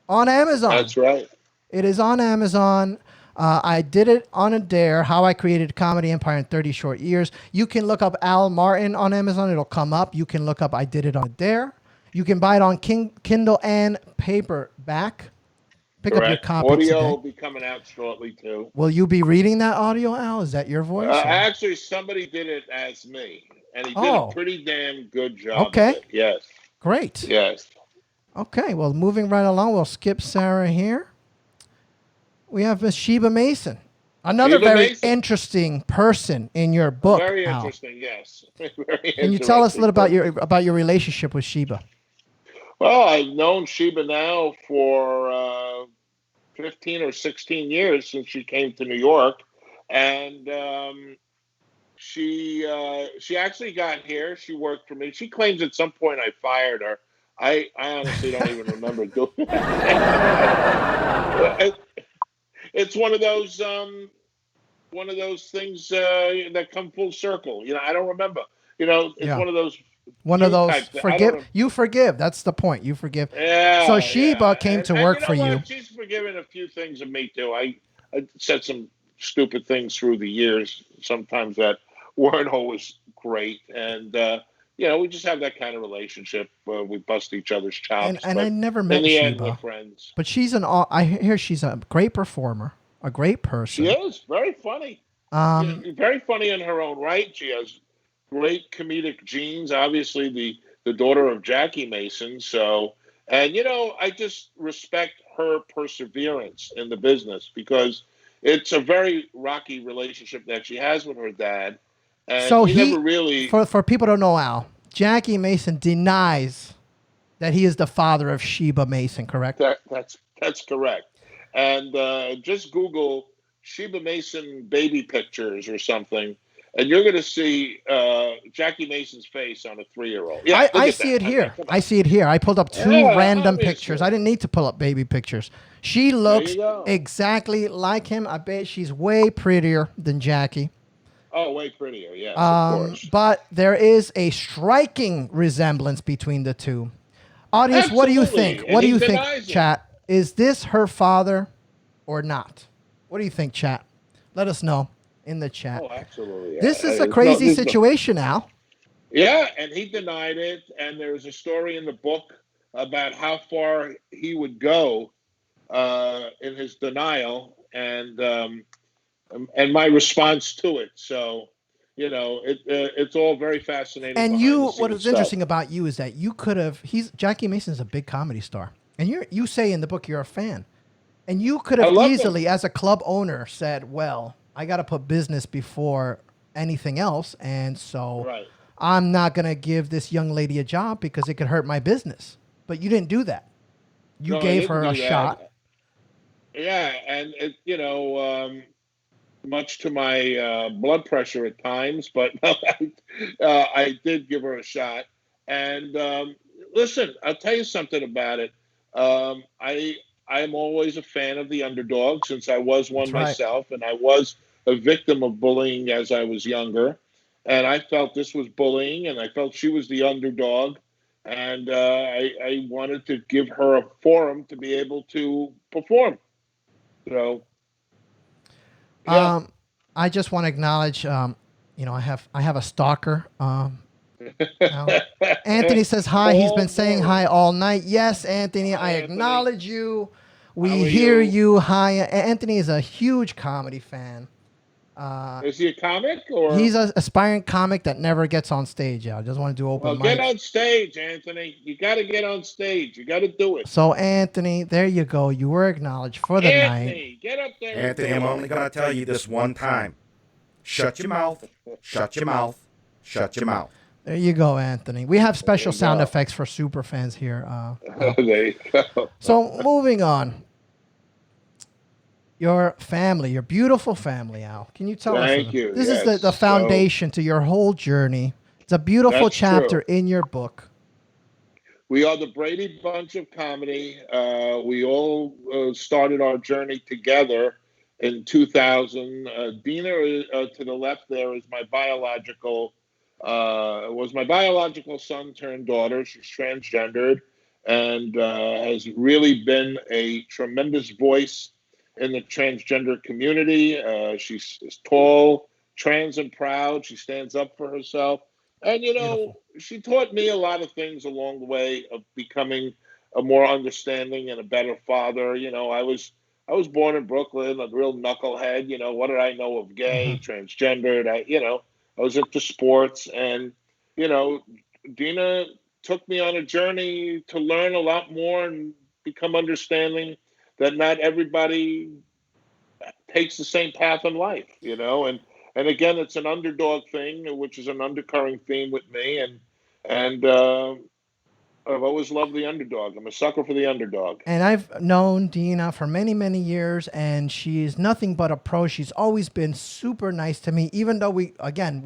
on Amazon. That's right. It is on Amazon. I did it on a dare, How I Created a Comedy Empire in 30 Short Years. You can look up Al Martin on Amazon. It'll come up. You can look up I Did It on a Dare. You can buy it on Kindle and paperback. Pick up your Correct. copy Audio today. will be coming out shortly too. Will you be reading that audio, Al? Is that your voice? or- Actually, somebody did it as me, and he did Oh. a pretty damn good job. Okay. Of it. Yes. Great. Yes. Okay, well, moving right along, we'll skip Sarah here. We have Miss Sheba Mason, another Sheba very Mason. interesting person in your book. Very Al. interesting. Yes. Very Can you tell us a little interesting. about your relationship with Sheba? Well, I've known Sheba now for 15 or 16 years since she came to New York, and she actually got here. She worked for me. She claims at some point I fired her. I honestly don't even remember doing that. It's one of those things that come full circle. I don't remember. It's Yeah. one of those. One of Two those types. I forgive. don't- You forgive. That's the point. You forgive. Yeah. So Sheba yeah. came to And work you know for you. what? She's forgiven a few things of me too. I said some stupid things through the years, sometimes that weren't always great, and we just have that kind of relationship. We bust each other's chops. And but I never in met the end, we're Sheba, friends. but I hear she's a great performer, a great person. She is very funny. She's very funny in her own right. She has great comedic genes. Obviously, the daughter of Jackie Mason. So, and I just respect her perseverance in the business because it's a very rocky relationship that she has with her dad, and So he never he, really. for people to know, Al, Jackie Mason denies that he is the father of Sheba Mason, correct? That's correct. And just Google Sheba Mason baby pictures or something, and you're going to see Jackie Mason's face on a 3-year-old. Yeah, look I at see that. it I mean, here. come I on. see it here. I pulled up two Yeah, random pictures. I obviously. didn't need to pull up baby pictures. She There you looks go. exactly like him. I bet she's way prettier than Jackie. Oh, way prettier. Yes, of course. But there is a striking resemblance between the two. Audience, what do you think? Absolutely, and What do he you think, denies it. chat? Is this her father or not? What do you think, chat? Let us know in the chat. Oh, absolutely. This is a There's no, crazy there's no. situation, Al. Yeah, and he denied it. And there's a story in the book about how far he would go in his denial, and my response to it. So, it's all very fascinating And behind the what scenes is stuff. interesting about you is that you could have. He's Jackie Mason's a big comedy star, and you say in the book you're a fan, and you could I have love them. easily, as a club owner, said, "Well, I got to put business before anything else, and so Right. I'm not gonna give this young lady a job because it could hurt my business." But you didn't do that. You No, I gave didn't her a do that. shot. Yeah, and much to my blood pressure at times, but I did give her a shot. And listen, I'll tell you something about it. I'm always a fan of the underdog since I was one That's right. myself, and I was a victim of bullying as I was younger. And I felt this was bullying, and I felt she was the underdog. And I wanted to give her a forum to be able to perform. So, yeah. I just want to acknowledge, I have a stalker. Now, Anthony says hi. He's been Paul saying hi Morris. all night. Yes, Anthony, Hi, I Anthony. acknowledge you. How We are hear you? you. Hi, Anthony is a huge comedy fan. Is he a comic or? He's an aspiring comic that never gets on stage. I just want to do open Well, get mics. on stage, Anthony. You got to get on stage. You got to do it. So, Anthony, there you go. You were acknowledged for the night. Anthony, get up there and Anthony, do I'm it. only going to tell you this one time. Shut your mouth. Shut your mouth. Shut your mouth. There you go, Anthony. We have There special you sound go. effects for super fans here. There you go. So, moving on. Your family, your beautiful family, Al. Can you tell us? Thank you. This is the Yes. So foundation to your whole journey. It's a beautiful that's chapter true. in your book. We are the Brady Bunch of comedy. We all started our journey together in 2000. Dina, to the left there, is my biological was my biological son turned daughter. She's transgendered and has really been a tremendous voice in the transgender community. She's tall, trans, and proud. She stands up for herself. And, Beautiful. she taught me a lot of things along the way of becoming a more understanding and a better father. I was born in Brooklyn, a real knucklehead. What did I know of Hmm. gay, transgendered? I was into sports, and you know, Dina took me on a journey to learn a lot more and become understanding that not everybody takes the same path in life, and again, it's an underdog thing, which is an undercurrent theme with me, and I've always loved the underdog. I'm a sucker for the underdog. And I've known Dina for many, many years, and she's nothing but a pro. She's always been super nice to me, even though we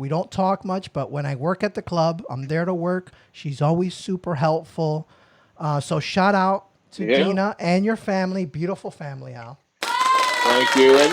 don't talk much, but when I work at the club, I'm there to work. She's always super helpful. So shout out to Yeah, Dina and your family. Beautiful family, Al. thank you. And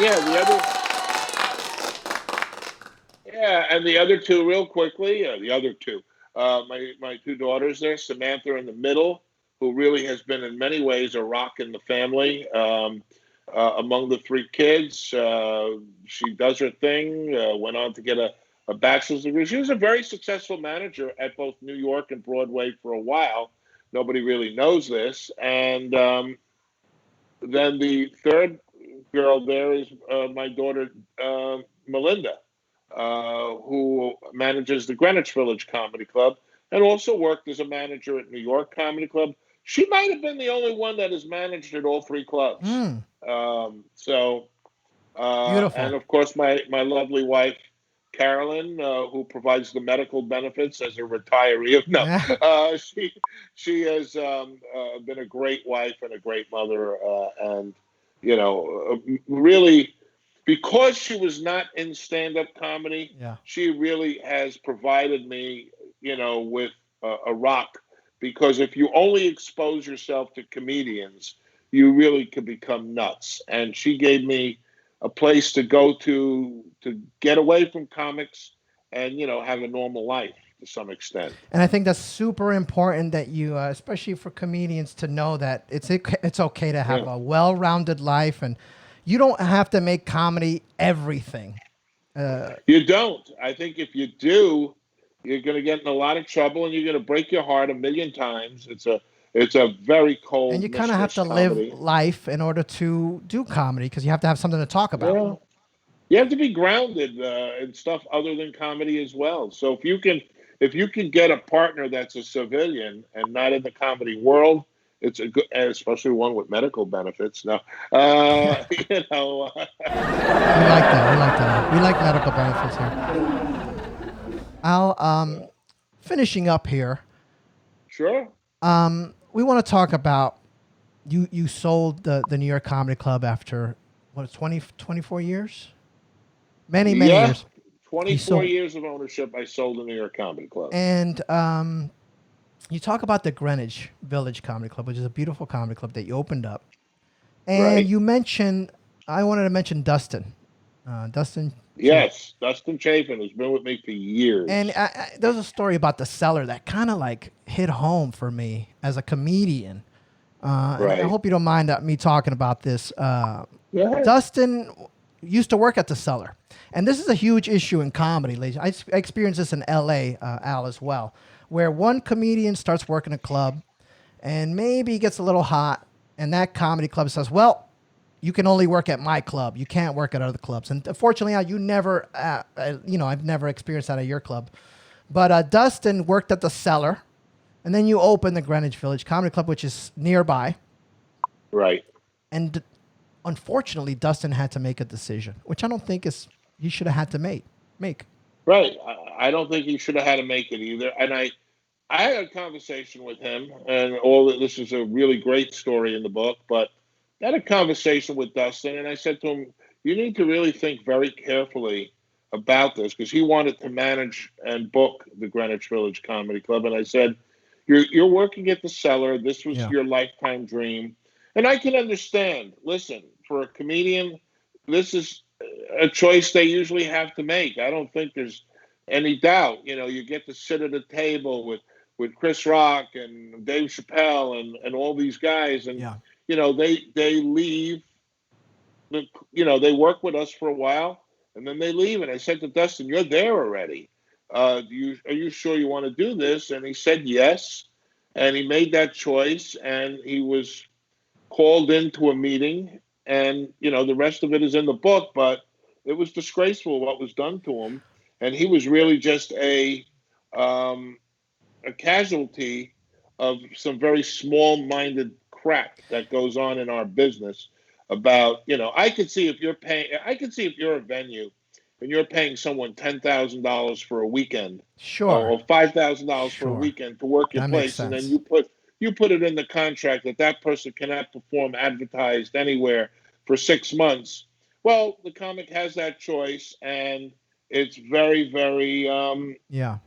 the other two, real quickly, the other two, my two daughters there, Samantha in the middle, who really has been in many ways a rock in the family. Among the three kids, she does her thing. Went on to get a bachelor's degree. She was a very successful manager at both New York and Broadway for a while. Nobody really knows this. And then the third girl there is my daughter, Melinda, who manages the Greenwich Village Comedy Club and also worked as a manager at New York Comedy Club. She might have been the only one that has managed at all three clubs. Mm. So, Beautiful. And of course, my lovely wife, Carolyn, who provides the medical benefits as a retiree. No, Yeah. she has been a great wife and a great mother, and you know, really, because she was not in stand-up comedy, Yeah. she really has provided me, with a rock. Because if you only expose yourself to comedians, you really could become nuts. And she gave me a place to go to get away from comics and have a normal life to some extent. And I think that's super important that you, especially for comedians, to know that it's okay to have Yeah. a well-rounded life, and you don't have to make comedy everything. You don't. I think if you do, you're going to get in a lot of trouble and you're going to break your heart a million times. It's a very And cold you kind of have mistress to live comedy. life in order to do comedy because you have to have something to talk about. Yeah. You have to be grounded in stuff other than comedy as well. So if you can get a partner that's a civilian and not in the comedy world, it's a good, and especially one with medical benefits. Now, you know, We like that. We like that. We like medical benefits here. Al, finishing up here, sure. we want to talk about you sold the New York Comedy Club after what 24 years? Many Yeah, years. You 24 sold years of ownership. I sold the New York Comedy Club. and you talk about the Greenwich Village Comedy Club, which is a beautiful comedy club that you opened up. And Right. you mentioned I wanted to mention Dustin. Dustin Chafin. Yes, Dustin Chafin has been with me for And years. there's a story about the cellar that kind of like hit home for me as a comedian. And I Right. hope you don't mind me talking about this. Yeah. Dustin used to work at the cellar. And this is a huge issue in comedy, ladies. I experienced this in LA, Al, as well, where one comedian starts working a club and maybe gets a little hot, and that comedy club says, well, you can only work at my club. You can't work at other clubs. And fortunately, Al, you never, I've never experienced that at your club. But Dustin worked at the cellar, and then you opened the Greenwich Village Comedy Club, which is nearby. Right. And unfortunately, Dustin had to make a decision, which I don't think he should have had to make. Right. I don't think he should have had to make it either. And I had a conversation with him, and this is a really great story in the book. But I had a conversation with Dustin, and I said to him, "You need to really think very carefully about this," because he wanted to manage and book the Greenwich Village Comedy Club. And I said, "You're working at the cellar. This was Yeah. your lifetime dream, and I can understand. Listen, for a comedian, this is a choice they usually have to make. I don't think there's any doubt. You get to sit at a table with Chris Rock and Dave Chappelle and all these guys, and Yeah. they leave. They work with us for a while, and then they leave. And I said to Dustin, "You're there already. Are you sure you want to do this?" And he said yes, and he made that choice, and he was called into a meeting, and the rest of it is in the book. But it was disgraceful what was done to him, and he was really just a casualty of some very small-minded crap that goes on in our business. About I could see if you're a venue and you're paying someone $10,000 for a weekend, Sure. or $5,000 for a Sure. weekend to work your That makes place, and then sense. you put it in the contract that person cannot perform advertised anywhere for 6 months. Well, the comic has that choice, and it's very, very Yeah.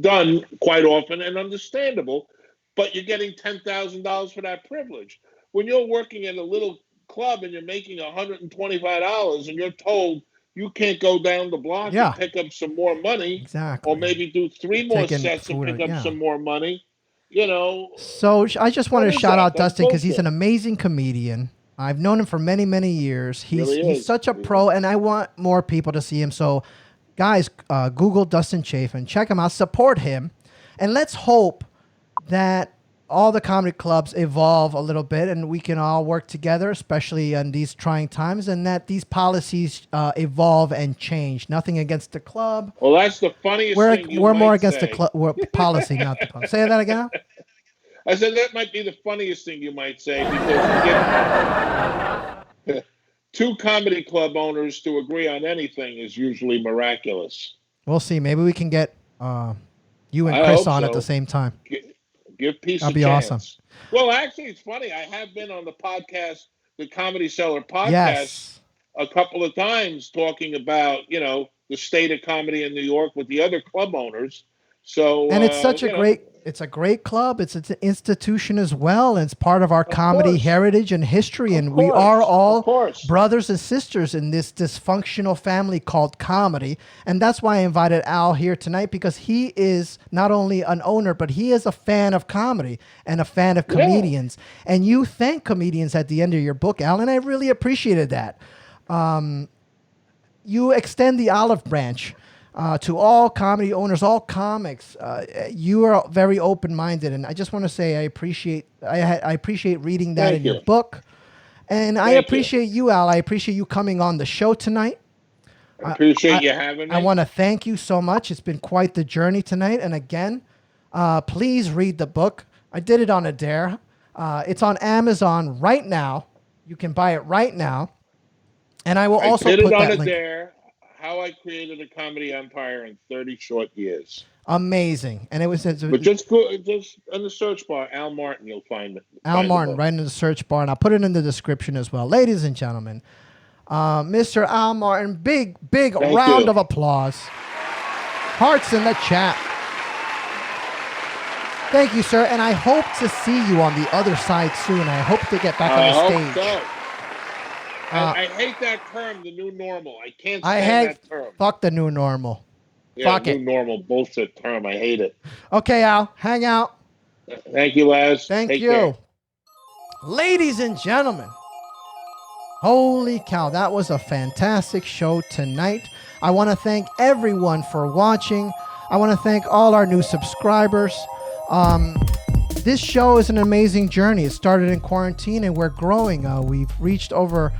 done quite often and understandable. But you're getting $10,000 for that privilege. When you're working at a little club and you're making $125 and you're told you can't go down the block and Yeah. pick up some more money, or Exactly. maybe do three more Taking sets and food. pick up Yeah. some more money, you know, So I just wanted what to is shout that? out That's Dustin because he's bullshit. an amazing comedian. I've known him for many years. He's Really he's is. such a pro, and I want more people to see him. So, guys, Google Dustin Chafin, check him out, support him, and let's hope that all the comedy clubs evolve a little bit, and we can all work together, especially in these trying times, and that these policies evolve and change. Nothing against the club. Well, that's the funniest We're thing you we're more might against the say. policy, not the club. Say that again. I said that might be the funniest thing you might say, because two comedy club owners to agree on anything is usually miraculous. We'll see. Maybe we can get you and I Chris hope on at the so. same time. Give peace That'd a be awesome. chance. Well, actually, it's funny. I have been on the podcast, the Comedy Cellar podcast, Yes. a couple of times talking about, the state of comedy in New York with the other club owners. So, And it's a great club. It's an institution as well. And it's part of our of comedy course, heritage and history. of And we are course, of all course. brothers and sisters in this dysfunctional family called comedy. And that's why I invited Al here tonight, because he is not only an owner, but he is a fan of comedy and a fan of comedians. And you thank comedians at the end of your book, Al, and I really appreciated that. You extend the olive branch to all comedy owners, all comics. You are very open-minded, and I just want to say I appreciate reading that Thank in you. your book, and I Thank you. appreciate you, Al. I appreciate you coming on the show tonight. I appreciate you having me. I want to thank you so much. It's been quite the journey tonight, and again, please read the book. I did it on a dare. It's on Amazon right now. You can buy it right now, and I will also did put it on that a link. dare. How I created a comedy empire in 30 short years. Amazing, and it was But just in the search bar, Al Martin, you'll find it. Al find the Martin book. right in the search bar, and I'll put it in the description as well. Ladies and gentlemen, Mr. Al Martin, big Thank round you. of applause. Hearts in the chat. Thank you, sir, and I hope to see you on the other side soon. I hope to get back on I the hope stage. so. I hate that term, the new normal. I can't I stand hate that term. fuck the new normal. Yeah, fuck new it. normal bullshit term. I hate it. Okay, Al, hang out. Thank you, Laz. Thank Take you. care. Ladies and gentlemen, holy cow, that was a fantastic show tonight. I want to thank everyone for watching. I want to thank all our new subscribers. This show is an amazing journey. It started in quarantine and we're growing. We've reached over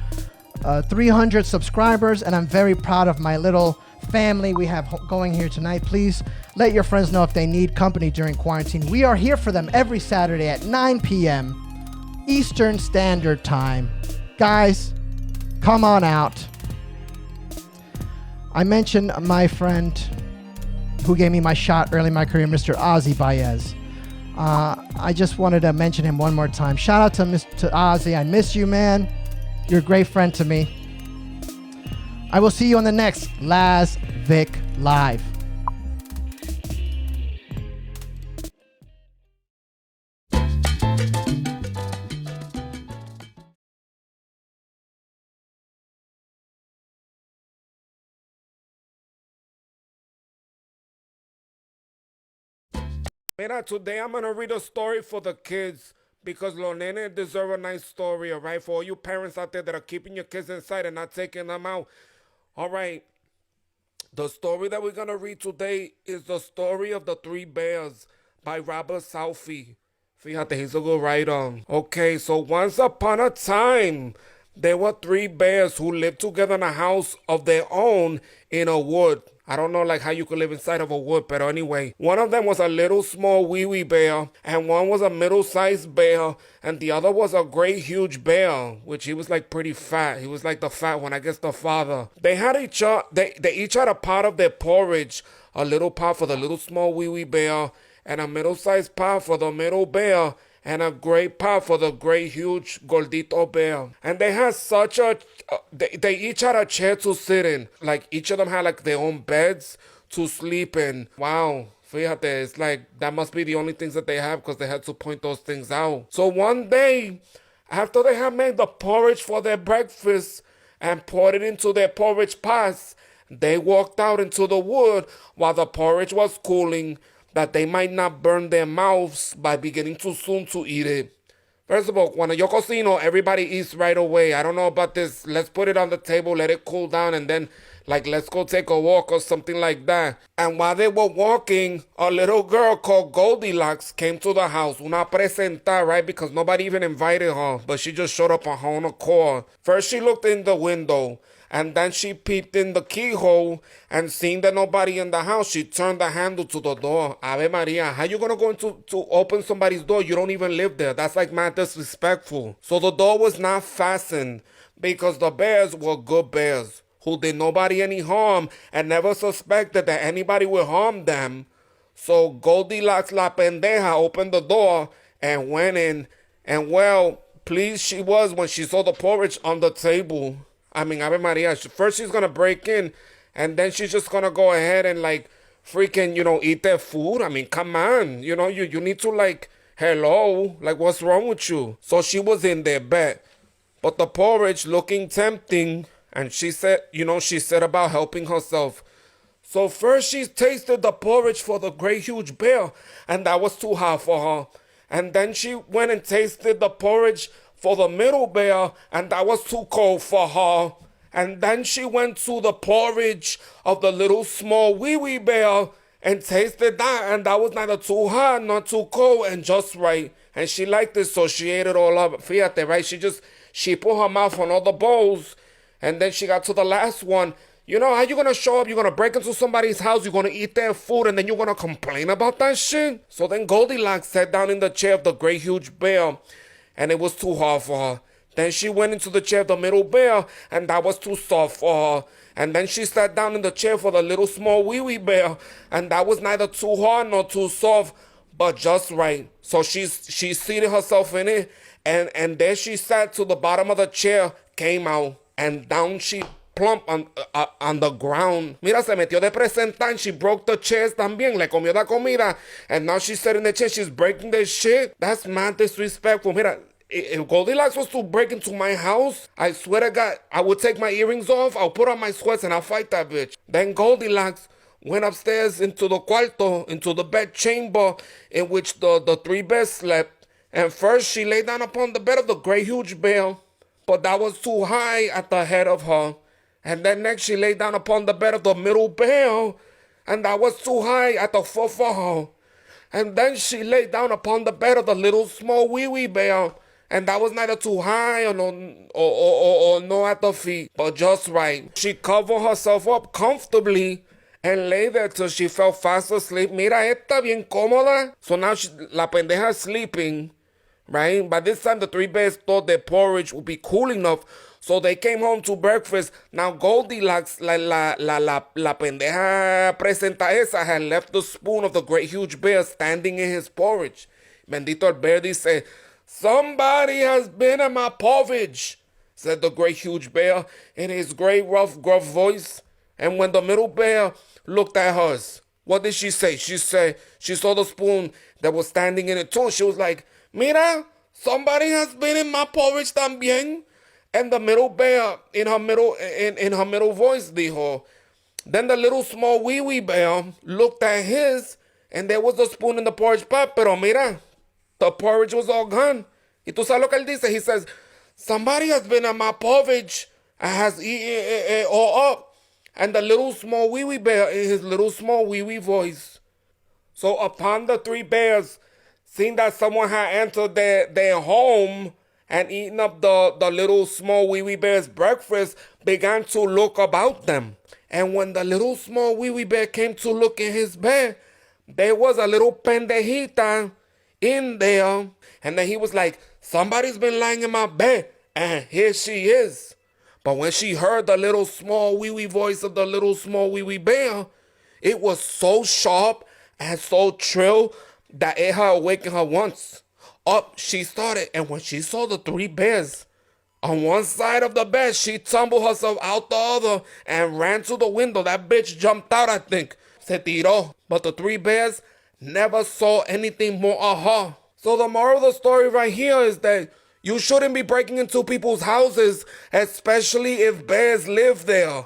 300 subscribers, and I'm very proud of my little family we have going here tonight. Please let your friends know if they need company during quarantine. We are here for them every Saturday at 9 p.m. Eastern Standard Time. Guys, come on out. I mentioned my friend who gave me my shot early in my career, Mr. Ozzy Baez. I just wanted to mention him one more time. Shout out to Mr. Ozzy. I miss you, man. You're a great friend to me. I will see you on the next Laz Vic Live. Mira, today I'm gonna read a story for the kids because los nenes deserve a nice story, alright? For all you parents out there that are keeping your kids inside and not taking them out. Alright, the story that we're gonna read today is the story of the three bears by Robert Southey. Fíjate, he's a good writer. Okay, so once upon a time, there were three bears who lived together in a house of their own in a wood. I don't know like how you could live inside of a wood, but anyway. One of them was a little small wee bear, and one was a middle-sized bear, and the other was a great huge bear, which he was like pretty fat. He was like the fat one, I guess the father. They had they each had a pot of their porridge, a little pot for the little small wee bear, and a middle-sized pot for the middle bear, and a great pot for the great huge gordito bear. And they had such a, they each had a chair to sit in. Like each of them had like their own beds to sleep in. Wow. Fíjate, it's like that must be the only things that they have because they had to point those things out. So one day, after they had made the porridge for their breakfast and poured it into their porridge pots, they walked out into the wood while the porridge was cooling, that they might not burn their mouths by beginning too soon to eat it. First of all, cuando yo cocino, everybody eats right away. I don't know about this. Let's put it on the table, let it cool down, and then, like, let's go take a walk or something like that. And while they were walking, a little girl called Goldilocks came to the house. Una presenta, right? Because nobody even invited her, but she just showed up on her own accord. First, she looked in the window. And then she peeped in the keyhole, and seeing that nobody in the house, she turned the handle to the door. Ave Maria, how you gonna go to open somebody's door? You don't even live there. That's like mad disrespectful. So the door was not fastened, because the bears were good bears who did nobody any harm and never suspected that anybody would harm them. So Goldilocks la pendeja opened the door and went in, and well, pleased she was when she saw the porridge on the table. I mean, Ave Maria. First she's gonna break in, and then she's just gonna go ahead and like freaking, eat their food. I mean, come on. You need to like, hello, like what's wrong with you? So she was in their bed. But the porridge looking tempting, and she said about helping herself. So first she tasted the porridge for the great huge bear, and that was too hot for her. And then she went and tasted the porridge for the middle bear, and that was too cold for her. And then she went to the porridge of the little small wee wee bear and tasted that, and that was neither too hot nor too cold and just right. And she liked it, so she ate it all up. Fíjate, right? She put her mouth on all the bowls, and then she got to the last one. How you gonna show up? You're gonna break into somebody's house, you're gonna eat their food, and then you're gonna complain about that shit? So then Goldilocks sat down in the chair of the great huge bear, and it was too hard for her. Then she went into the chair of the middle bear, and that was too soft for her. And then she sat down in the chair for the little small wee wee bear, and that was neither too hard nor too soft, but just right. So she seated herself in it, and there she sat till the bottom of the chair came out, and down she plump on the ground. Mira, se metió de presentar, and she broke the chairs también. Le comió la comida, and now she's sitting in the chair, she's breaking the shit. That's mad disrespectful. Mira, if Goldilocks was to break into my house, I swear to God, I would take my earrings off, I'll put on my sweats, and I'll fight that bitch. Then Goldilocks went upstairs into the cuarto, into the bed chamber in which the three bears slept. And first she lay down upon the bed of the great huge bear, but that was too high at the head of her. And then next she lay down upon the bed of the middle bear, and that was too high at the foot for her. And then she lay down upon the bed of the little small wee wee bear, and that was neither too high or no at the feet, but just right. She covered herself up comfortably and lay there till she fell fast asleep. Mira, esta bien cómoda. So now la pendeja is sleeping, right? By this time, the three bears thought their porridge would be cool enough, so they came home to breakfast. Now Goldilocks, la pendeja presenta esa, had left the spoon of the great huge bear standing in his porridge. Bendito el bear dice, "Somebody has been in my porridge," said the great huge bear in his great rough gruff voice. And when the middle bear looked at hers, what did she say? She said she saw the spoon that was standing in it too. She was like, "Mira, somebody has been in my porridge también." And the middle bear in her middle voice dijo. Then the little small wee wee bear looked at his, and there was a spoon in the porridge pot, pero mira, the porridge was all gone. Y tú sabes lo que él dice? He says, "Somebody has been in my porridge and has eaten it all up." And the little small wee wee bear in his little small wee wee voice. So upon the three bears, seeing that someone had entered their home and eaten up the little small wee wee bear's breakfast, began to look about them. And when the little small wee wee bear came to look in his bed, there was a little pendejita in there. And then he was like, "Somebody's been lying in my bed, and here she is." But when she heard the little small wee wee voice of the little small wee wee bear, it was so sharp and so shrill that it had awakened her once. Up she started, and when she saw the three bears on one side of the bed, she tumbled herself out the other and ran to the window. That bitch jumped out, I think. Se tiró. But the three bears never saw anything more of her. So the moral of the story right here is that you shouldn't be breaking into people's houses, especially if bears live there.